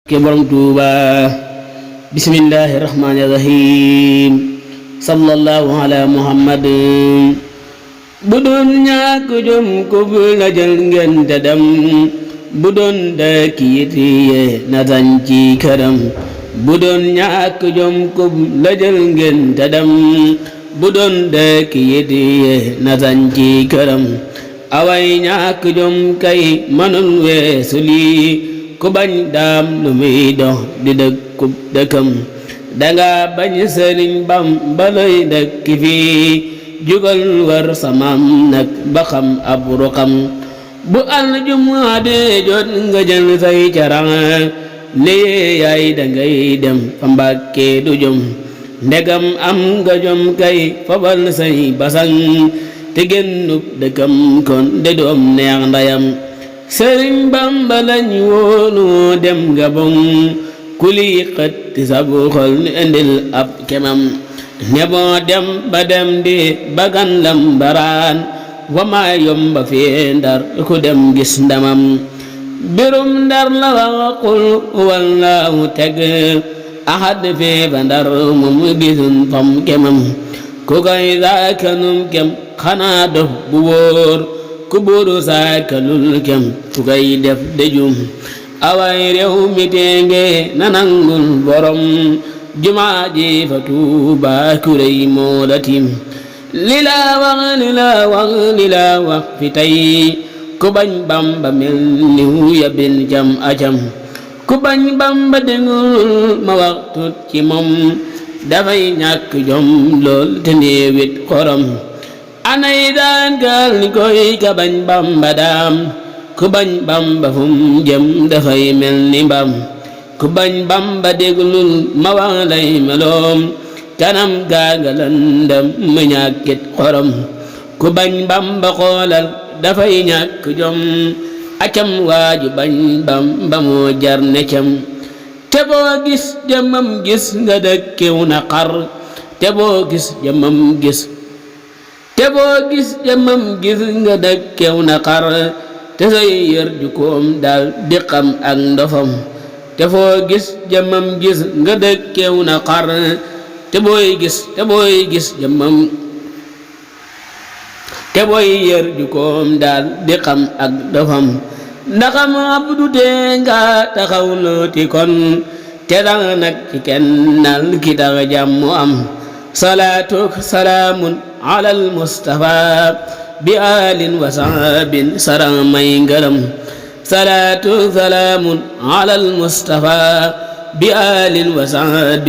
ke borom Tuuba bismillahi rahmani rahim sallallahu ala muhammad bu doon ñàkk jom ko bu la jël ngeen te dem bu doon dëkk yitiye na sañ ci këram bu doon ñàkk jom ko bu la jël ngeen te dem bu doon dëkk yitiye na sañ ci këram away ñàkk jom kay manul weesu lii ku bañ daam lu muy dox di dëkkub dëkkam danga bañ Sëriñ Bamba lay dëkk fii jugal war samam nag ba xam ab ruqam bu aljuma dee jot nga jël say carang lii yaay dangay dem fa Mbàkke du jom ndegam am nga jom kay fabal say basang te génnub dëkkam kon de doom neex ndayam Sëriñ Bamba lañ woonu dem Gabon kuli xëtti sabu xol ni indil ab kemam ne boo dem ba dem di bagan lam baraan wama yomba fii Ndar ku dem gis ndamam birum Ndar la waxul wallahu teg ahad fii ba Ndar moom gisun fam kemam ku koy saakanum kem xanaa dof bu wóor ku buuru saakalul kem ku koy def dejum away réew mi teenge na nangul borom jumaa ji fa Tuuba kurey moo la tim li la wax fi tey ku bañ Bamba mel niw yabin jam acam ku bañ Bamba dengul ma waxtut ci moom dafay ñàkk jom lool te néewit xorom anay daan gaal ni koy ka bañ Bamba daam ku bañ Bamba fum jëm dafay mel ni mbam ku bañ Bamba déglul ma wax lay meloom kanam gaaga lëndëm mu ñàkkit xorom ku bañ Bamba xoolal dafay ñàkk jom acam waaju bañ Bamba moo jar ne cam te boo gis jëmmam gis nga dëkkew na xar te boo gis jëmmam gis nga dëkkew na xar te say yër jukoom dal di xam ak ndofam te foo gis jëmmam gis nga dëkkew na xar te booy yër jukoom dal di xam ak ndofam ndaxam abdu tee nga taxaw looti kon te danga nag ci kennal ki tax jàmm am salaatu salaamun alal mustafa bi alin wa sahabin saram may ngërëm salaatu salaamun alal mustafa bi alin wa sahabin